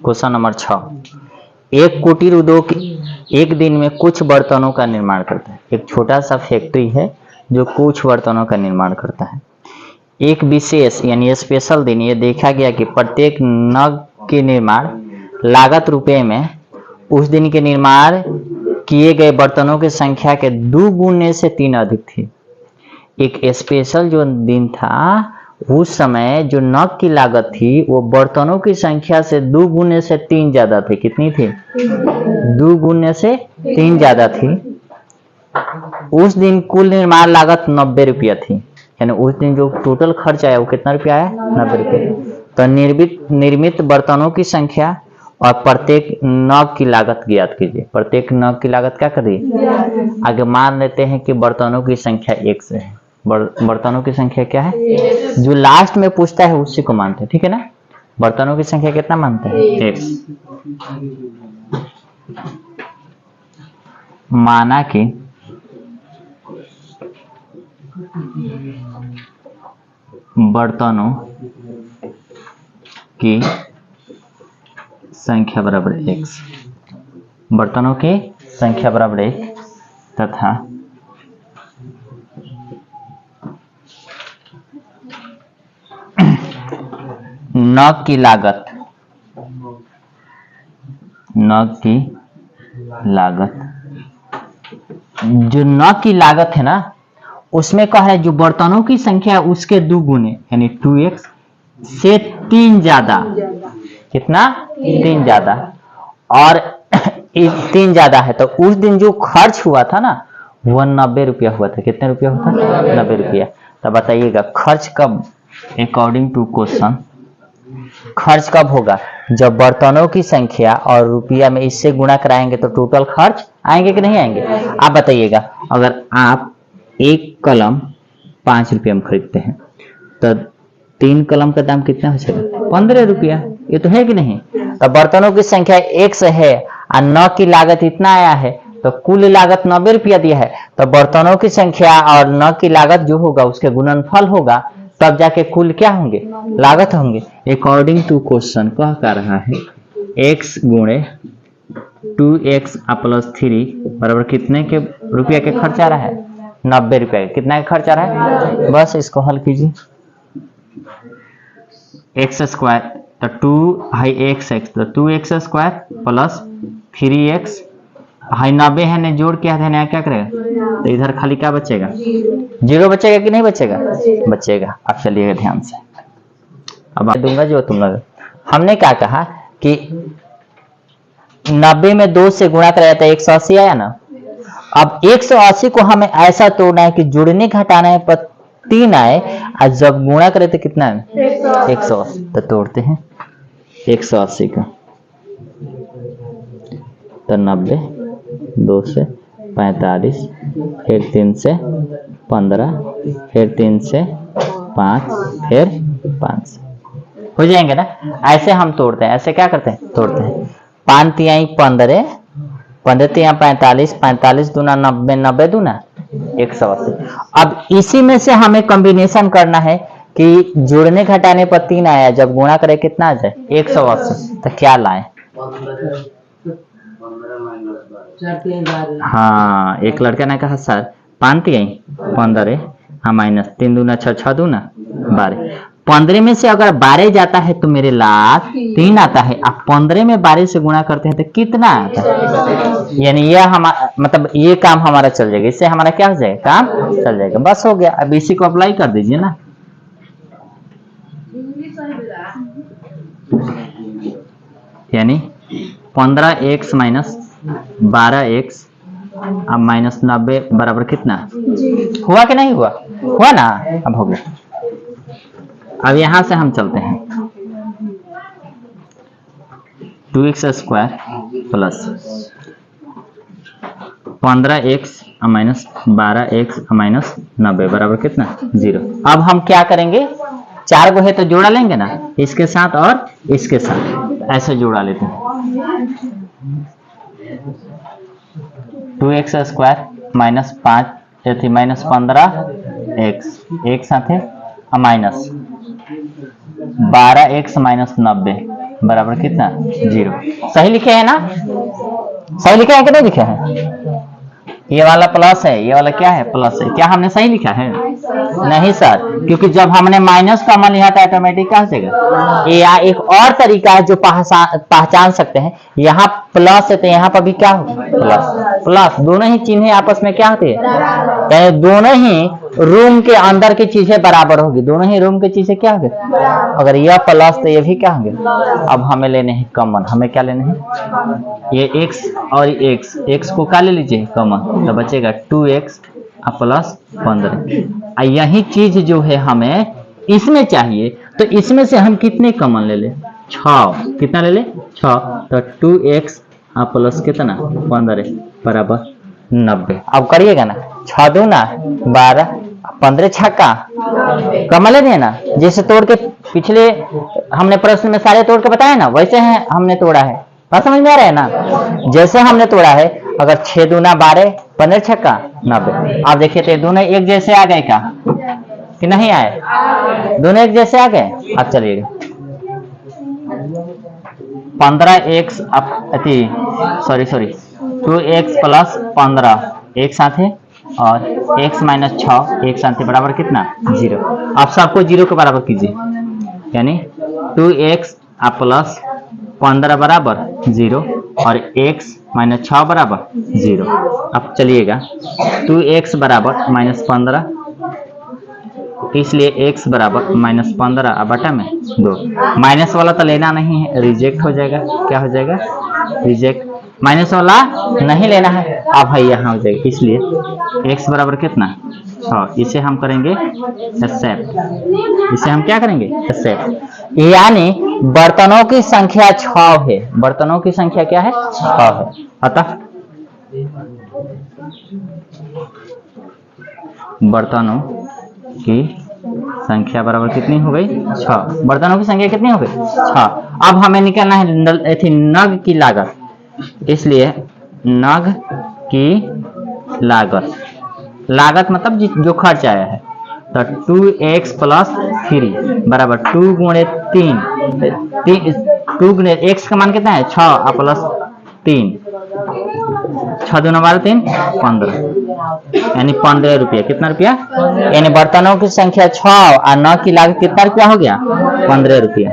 Question number 6। एक कुटीर उद्योग एक दिन में कुछ बर्तनों का निर्माण करता है। एक छोटा सा फैक्ट्री है जो कुछ बर्तनों का निर्माण करता है। एक विशेष यानी स्पेशल दिन ये देखा गया कि प्रत्येक नग के निर्माण लागत रुपए में उस दिन के निर्माण किए गए बर्तनों की संख्या के 2 गुने से 3 अधिक थी। एक स्पेशल जो दिन था उस समय जो नग की लागत थी वो बर्तनों की संख्या से 2 गुने से 3 ज्यादा थी। कितनी थी? 2 गुने से 3 ज्यादा थी। उस दिन कुल निर्माण लागत 90 रुपया थी। यानी उस दिन जो टोटल खर्च आया वो कितना रुपया आया? 90 रुपया। तो निर्मित बर्तनों की संख्या और प्रत्येक नग की लागत ज्ञात कीजिए। प्रत्येक नग की लागत क्या करिए? आगे मान लेते हैं कि बर्तनों की संख्या 1 से है। बर्तनों की संख्या क्या है? जो लास्ट में पूछता है उसी को मानते हैं, ठीक है ना। बर्तनों की संख्या कितना मानते हैं? 1। माना कि बर्तनों की संख्या बराबर 1। बर्तनों की संख्या बराबर 1 तथा नग की लागत जो नग की लागत है ना उसमें कहा है जो बर्तनों की संख्या है उसके 2 गुने यानी 2x से 3 ज्यादा। कितना? 3 ज्यादा। और 3 ज्यादा है तो उस दिन जो खर्च हुआ था ना वह 90 रुपया हुआ था। कितने रुपया हुआ था? 90 रुपया। तो बताइएगा खर्च कब, अकॉर्डिंग टू क्वेश्चन, खर्च कब होगा? जब बर्तनों की संख्या और रुपया में इससे गुणा कराएंगे तो टोटल खर्च आएंगे कि नहीं आएंगे? आप बताइएगा। अगर आप एक कलम 5 रुपये में खरीदते हैं तो 3 कलम का दाम कितना हो जाएगा? 15 रुपया। ये तो है कि नहीं? तो बर्तनों की संख्या 1 से है और नग की लागत इतना आया है तो कुल लागत 90 रुपया दिया है। तो बर्तनों की संख्या और नग की लागत जो होगा उसके गुणनफल होगा तब जाके कुल क्या होंगे? लागत होंगे। अकॉर्डिंग टू क्वेश्चन कह कर रहा है x गुणे 2x प्लस 3 बराबर कितने के रुपया के खर्च आ रहा है? 90 रुपया। कितना का खर्च आ रहा है? बस इसको हल कीजिए। एक्स स्क्वायर तो 2 हाई x तो 2x square plus 3x high 90 है ने जोड़ क्या है, क्या करेगा? तो इधर खाली क्या बचेगा? 0 बचेगा कि नहीं बचेगा? बचेगा। अब चलिएगा ध्यान से। अब दूंगा जो तुम लोग, हमने क्या कहा कि 90 में 2 से गुणा कराया था 180 आया ना। अब 180 को हमें ऐसा तोड़ना है कि जुड़ने घटाना है पर 3 आए और जब गुणा करे तो कितना है? 180। तो तोड़ते हैं 180 का तो 90, 2 से 45, फिर 3 से 15, फिर 3 से 5, फिर 5 हो जाएंगे ना। ऐसे हम तोड़ते हैं। ऐसे क्या करते हैं? तोड़ते हैं। 5 तिहाई 15, 15 तिहाई 45, 45 दूना 90, 90 दूना 180। अब इसी में से हमें कॉम्बिनेशन करना है कि जोड़ने घटाने पर 3 आया, जब गुणा करे कितना आ जाए? 180। तो क्या लाए? हाँ, एक लड़का ने कहा सर 5 तिहाई 15 हाँ माइनस 3 दूना 6, 6 दूना 12। 15 में से अगर 12 जाता है तो मेरे लाख 3 आता है। अब 15 में 12 से गुणा करते हैं तो कितना आता है? यानी यह हमारा मतलब ये काम हमारा चल जाएगा। इससे हमारा क्या हो जाएगा? काम चल जाएगा। बस हो गया। अब इसी को अप्लाई कर दीजिए ना। यानी 15x माइनस 12x अब माइनस 90 बराबर कितना हुआ कि नहीं हुआ? हुआ ना। अब हो गया। अब यहां से हम चलते हैं 2x square plus 15x minus 12x minus 90 बराबर कितना? 0। अब हम क्या करेंगे? 4 को है तो जोड़ा लेंगे ना, इसके साथ और इसके साथ ऐसे जोड़ा लेते हैं। 2x स्क्वायर माइनस 5 ये थी -15x एक साथे माइनस 12x माइनस 90 बराबर कितना 0। सही लिखे हैं ना? सही लिखे हैं कि नहीं लिखे हैं? ये वाला प्लस है, ये वाला क्या है प्लस है। क्या हमने सही लिखा है? नहीं सर, क्योंकि जब हमने माइनस कॉमन लिया था ऑटोमेटिक क्या हो जाएगा। ये या एक और तरीका है जो पहचान सकते हैं, यहाँ प्लस है तो यहाँ पर भी क्या होगा प्लस। प्लस दोनों ही चिन्ह आपस में क्या होती है, दोनों ही रूम के अंदर की चीजें बराबर होगी, दोनों ही रूम की चीजें क्या होगी। अगर यह प्लस तो ये भी क्या होंगे। अब हमें लेने हैं कॉमन, हमें क्या लेने हैं ये x और x को क्या ले लीजिए कॉमन, तो बचेगा 2x प्लस 15। यही चीज जो है हमें इसमें चाहिए, तो इसमें से हम कितने कॉमन ले ले 6, कितना ले ले 6, तो 2x प्लस कितना 15 बराबर 90। अब करिएगा ना 6 दूना 12 15 छक्का कॉमन ले ना, जैसे तोड़ के पिछले हमने प्रश्न में सारे तोड़ के बताया ना, वैसे है हमने तोड़ा है। बात समझ में आ रहा है ना? जैसे हमने तोड़ा है, अगर 6 दूना 12 15 छक्का 90। आप देखिए तो दोनों एक जैसे आ गए क्या कि नहीं आए? दोनों एक जैसे आ गए। अब चलिएगा 15x सॉरी 2x प्लस 15 एक साथ है और x माइनस 6 एक साथ है बराबर कितना 0। आप सबको 0 के बराबर कीजिए, यानी 2x प्लस 15 बराबर 0 और x माइनस 6 बराबर 0। अब चलिएगा 2x बराबर -15, इसलिए x बराबर -15 बटा में 2। माइनस वाला तो लेना नहीं है, रिजेक्ट हो जाएगा। क्या हो जाएगा रिजेक्ट, माइनस वाला नहीं लेना है। अब भाई यहाँ हो जाएगा, इसलिए x बराबर कितना 6, इसे हम करेंगे एक्सेप्ट, इसे हम क्या करेंगे एक्सेप्ट। यानी बर्तनों की संख्या 6 है, बर्तनों की संख्या क्या है 6 है। अतः बर्तनों की संख्या बराबर कितनी हो गई 6। बर्तनों की संख्या कितनी हो गई 6। अब हमें निकालना है नग की लागत, इसलिए नग की लागत मतलब जो खर्च आया है, तो 2x प्लस 3 बराबर 2 गुणे 3, 2 गुणे x का मान कितना है 6 प्लस 3, 6 दूना 12 3 15, यानी 15 रुपया। कितना रुपया, यानी बर्तनों की संख्या 6 और न की लागत कितना रुपया हो गया 15 रुपया।